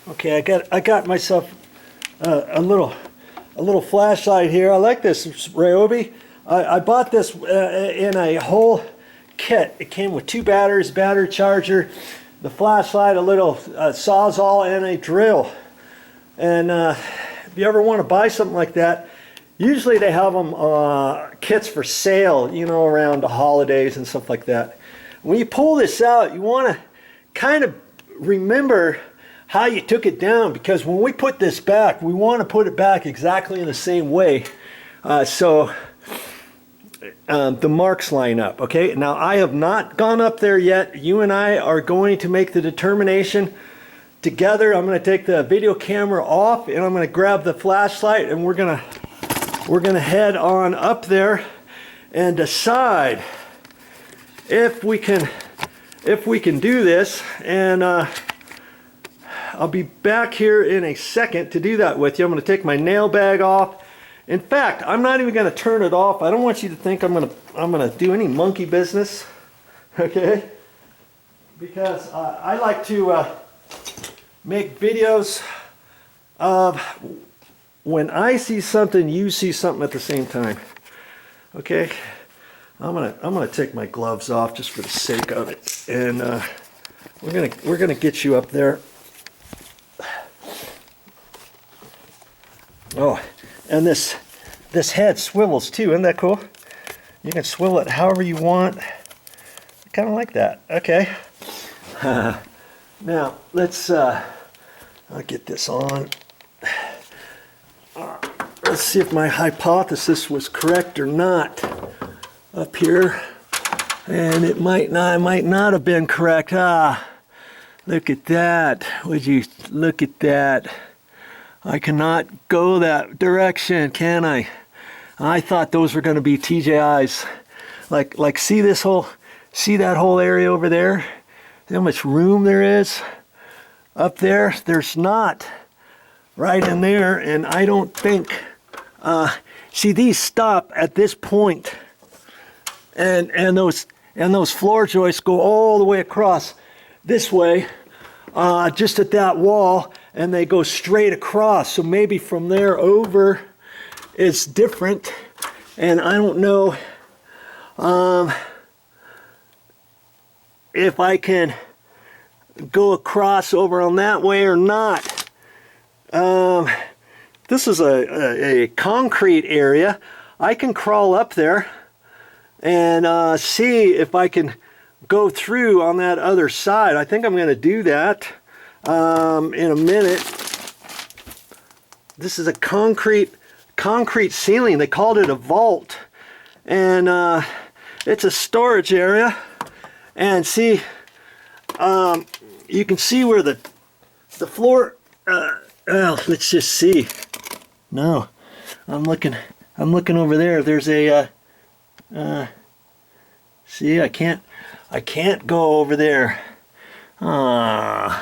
Okay, I got myself a little flashlight here. I like this Ryobi. I bought this in a whole kit. It came with 2 batteries, battery charger, the flashlight, a little sawzall, and a drill. And if you ever want to buy something like that, usually they have them kits for sale, you know, around the holidays and stuff like that. When you pull this out, you want to kind of remember how you took it down, because when we put this back, we want to put it back exactly in the same way, so the marks line up. Okay, now I have not gone up there yet. You and I are going to make the determination together. I'm going to take the video camera off, and I'm going to grab the flashlight, and we're going to head on up there and decide if we can do this. And I'll be back here in a second to do that with you. I'm going to take my nail bag off. In fact, I'm not even going to turn it off. I don't want you to think I'm going to do any monkey business, okay? Because I like to make videos of when I see something, you see something at the same time. Okay, I'm gonna take my gloves off just for the sake of it, and we're gonna get you up there. Oh, and this head swivels too. Isn't that cool? You can swivel it however you want. I kind of like that. Okay. Now let's. I'll get this on. Let's see if my hypothesis was correct or not up here. And it might not have been correct. Look at that. Would you look at that? I cannot go that direction, can I? I thought those were going to be TJIs. Like see that whole area over there? See how much room there is up there? There's not right in there, and I don't think see, these stop at this point, and those floor joists go all the way across this way, just at that wall, and they go straight across. So maybe from there over it's different, and I don't know if I can go across over on that way or not. This is a concrete area. I can crawl up there and see if I can go through on that other side. I think I'm going to do that in a minute. This is a concrete ceiling. They called it a vault, and it's a storage area. And see, you can see where the floor. Well, let's just see. No, I'm looking over there. There's a see, I can't go over there. And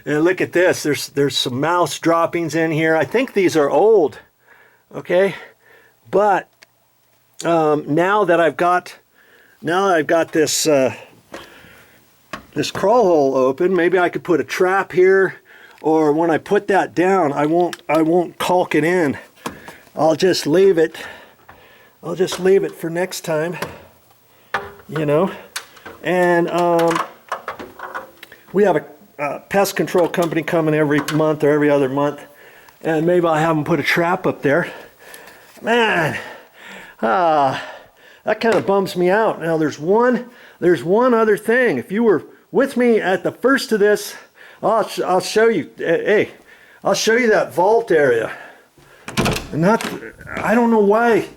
look at this. There's some mouse droppings in here. I think these are old. Okay, but now that I've got this this crawl hole open, maybe I could put a trap here, or when I put that down, I won't caulk it in. I'll just leave it for next time, you know. And we have a pest control company coming every month or every other month, and maybe I'll have them put a trap up there. Man, that kind of bums me out. Now there's one other thing. If you were with me at the first of this, I'll show you. Hey, I'll show you that vault area. And I don't know why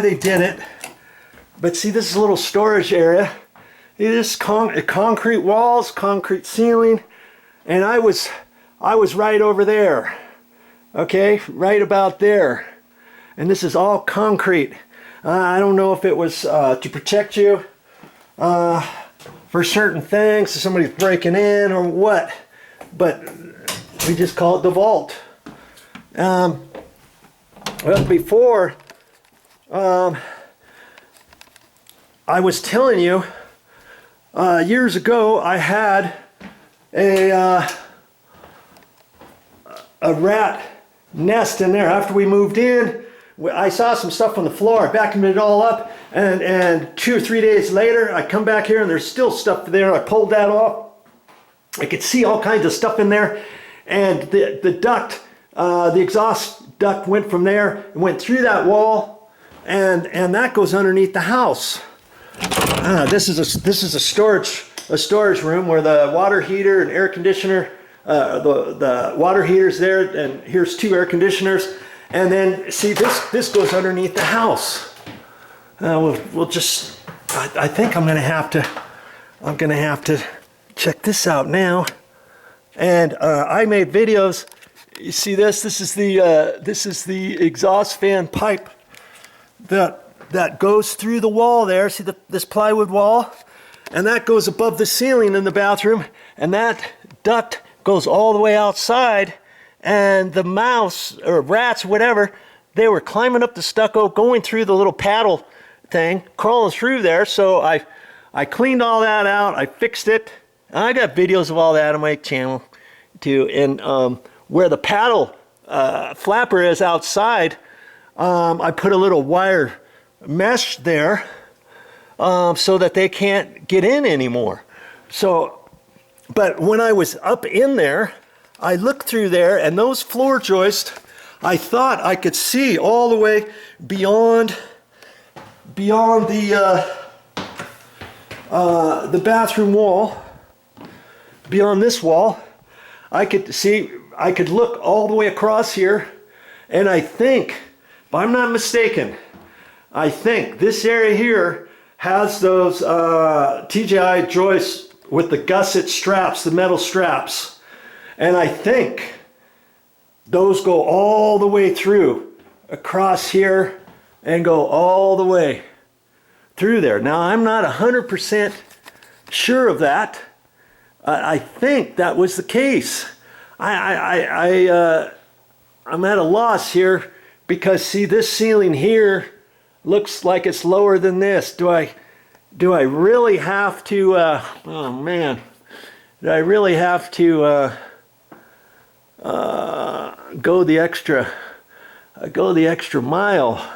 they did it, but see, this is a little storage area. It is concrete walls, concrete ceiling, and I was right over there. Okay, right about there. And this is all concrete. I don't know if it was to protect you for certain things, if somebody's breaking in or what, but we just call it the vault. Well, before, I was telling you, years ago I had a rat nest in there. After we moved in, I saw some stuff on the floor. I vacuumed it all up, and 2 or 3 days later, I come back here and there's still stuff there. I pulled that off. I could see all kinds of stuff in there, and the duct, the exhaust duct went from there and went through that wall, and that goes underneath the house. This is a storage room where the water heater and air conditioner, the water heater's there, and here's 2 air conditioners. And then see, this goes underneath the house. We'll just, I think I'm gonna have to check this out now. And I made videos. You see this? This is the exhaust fan pipe that goes through the wall there. See this plywood wall, and that goes above the ceiling in the bathroom, and that duct goes all the way outside. And the mouse or rats, whatever, they were climbing up the stucco, going through the little paddle thing, crawling through there. So I cleaned all that out. I fixed it. I got videos of all that on my channel too. And where the paddle flapper is outside, I put a little wire mesh there so that they can't get in anymore. So, but when I was up in there, I looked through there, and those floor joists, I thought I could see all the way beyond the bathroom wall, beyond this wall. I could look all the way across here, and I think, if I'm not mistaken, I think this area here has those TJI joists with the gusset straps, the metal straps. And I think those go all the way through, across here, and go all the way through there. Now, I'm not 100% sure of that. I think that was the case. I'm at a loss here, because see, this ceiling here looks like it's lower than this. Do I really have to, oh man, do I really have to go the extra mile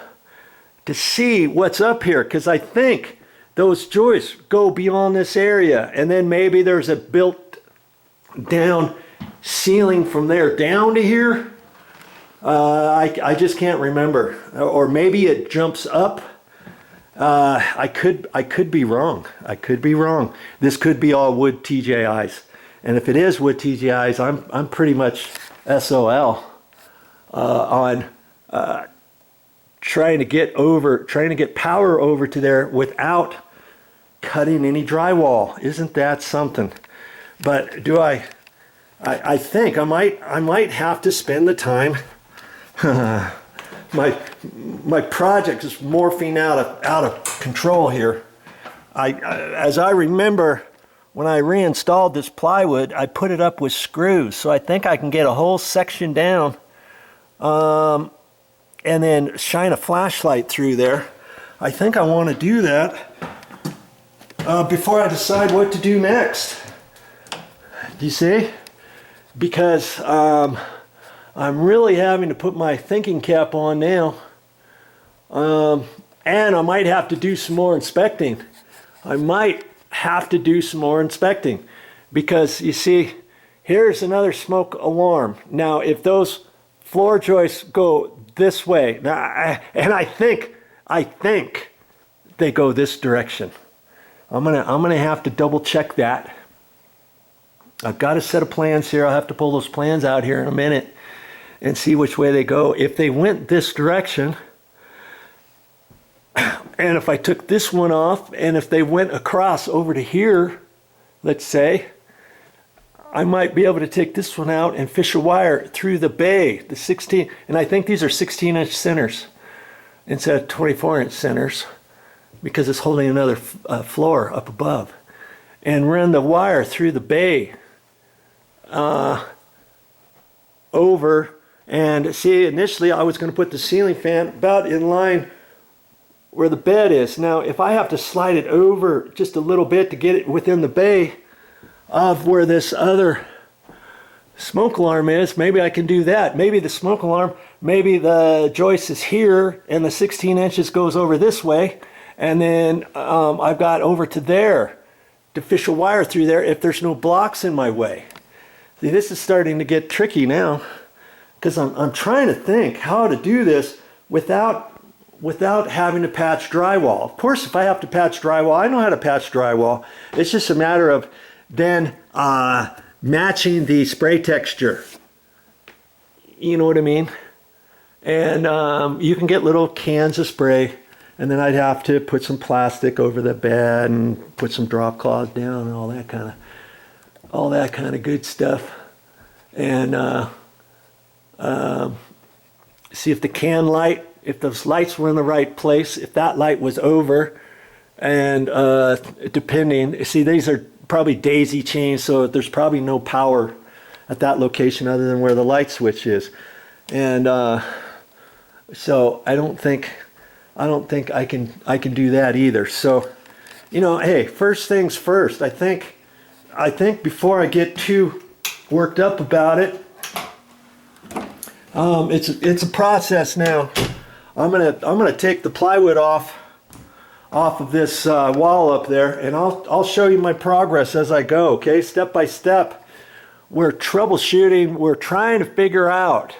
to see what's up here? Because I think those joists go beyond this area, and then maybe there's a built down ceiling from there down to here. I just can't remember, or maybe it jumps up. I could be wrong. I could be wrong. This could be all wood TJIs. And if it is wood TJIs, I'm pretty much SOL on trying to get power over to there without cutting any drywall. Isn't that something? But I think I might have to spend the time. My project is morphing out of control here. As I remember, when I reinstalled this plywood, I put it up with screws, so I think I can get a whole section down and then shine a flashlight through there. I think I want to do that before I decide what to do next. Do you see? Because I'm really having to put my thinking cap on now, and I might have to do some more inspecting. I might have to do some more inspecting, because you see, here's another smoke alarm. Now, if those floor joists go this way, now, I think they go this direction. I'm gonna have to double check that. I've got a set of plans here. I'll have to pull those plans out here in a minute and see which way they go. If they went this direction, and if I took this one off, and if they went across over to here, let's say, I might be able to take this one out and fish a wire through the bay, the 16, and I think these are 16-inch centers instead of 24-inch centers, because it's holding another floor up above, and run the wire through the bay over. And see, initially I was going to put the ceiling fan about in line where the bed is. Now, if I have to slide it over just a little bit to get it within the bay, of where this other smoke alarm is. Maybe I can do that. Maybe the smoke alarm, maybe the joist is here and the 16 inches goes over this way, and then I've got over to there to fish a wire through there if there's no blocks in my way. See, this is starting to get tricky now, because I'm trying to think how to do this without having to patch drywall. Of course, if I have to patch drywall, I know how to patch drywall. It's just a matter of then matching the spray texture. You know what I mean? And you can get little cans of spray, and then I'd have to put some plastic over the bed and put some drop cloths down and all that kind of good stuff. And see if the can light, if those lights were in the right place, if that light was over, and depending, see, these are probably daisy chains, so there's probably no power at that location other than where the light switch is. And so I don't think I can do that either. So, you know, hey, first things first. I think before I get too worked up about it, it's a process now. I'm gonna take the plywood off of this wall up there, and I'll show you my progress as I go. Okay, step by step. We're troubleshooting. We're trying to figure out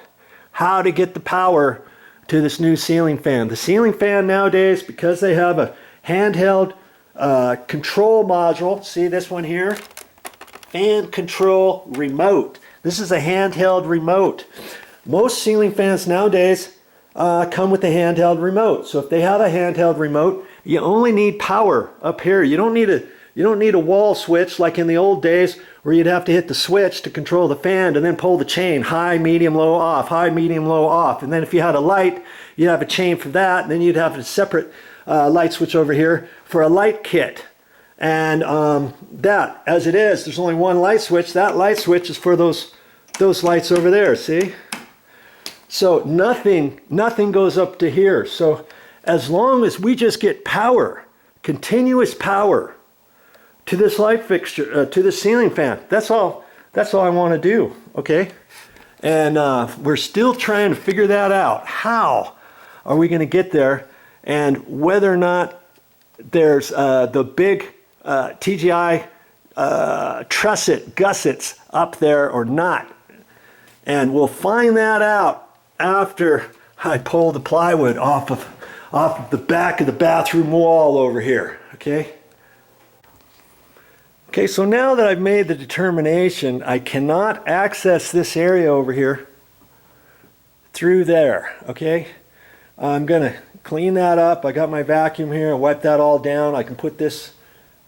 how to get the power to this new ceiling fan. The ceiling fan nowadays, because they have a handheld control module. See this one here? Fan control remote. This is a handheld remote. Most ceiling fans nowadays come with a handheld remote. So if they have a handheld remote, you only need power up here. You don't need a wall switch like in the old days where you'd have to hit the switch to control the fan and then pull the chain, high, medium, low, off, high, medium, low, off. And then if you had a light, you'd have a chain for that, and then you'd have a separate light switch over here for a light kit. And that, as it is, there's only one light switch. That light switch is for those lights over there, see? So nothing goes up to here. So as long as we just get power, continuous power to this light fixture, to the ceiling fan, that's all I want to do, okay? And we're still trying to figure that out. How are we going to get there? And whether or not there's the big TGI trusset gussets up there or not. And we'll find that out after I pull the plywood off of the back of the bathroom wall over here, okay? Okay, so now that I've made the determination, I cannot access this area over here through there, okay? I'm gonna clean that up. I got my vacuum here, wipe that all down. I can put this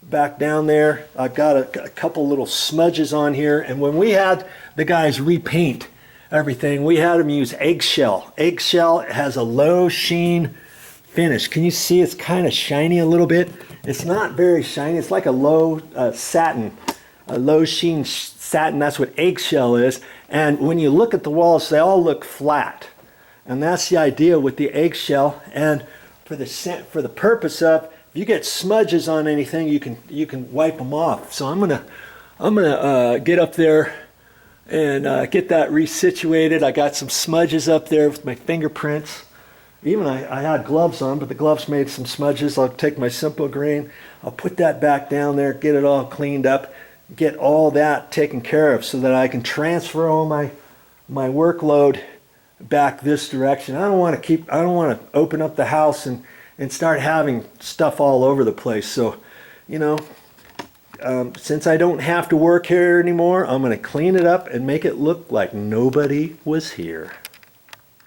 back down there. I've got a couple little smudges on here, and when we had the guys repaint everything, we had them use eggshell. Eggshell has a low sheen finish. Can you see it's kind of shiny a little bit? It's not very shiny. It's like a low satin, a low sheen satin. That's what eggshell is. And when you look at the walls, they all look flat. And that's the idea with the eggshell. And for the purpose of, if you get smudges on anything, you can wipe them off. So I'm gonna get up there and get that resituated. I got some smudges up there with my fingerprints. Even I had gloves on, but the gloves made some smudges. I'll take my Simple Green, I'll put that back down there, get it all cleaned up, get all that taken care of so that I can transfer all my workload back this direction. I don't want to open up the house and start having stuff all over the place. So, you know, since I don't have to work here anymore, I'm going to clean it up and make it look like nobody was here.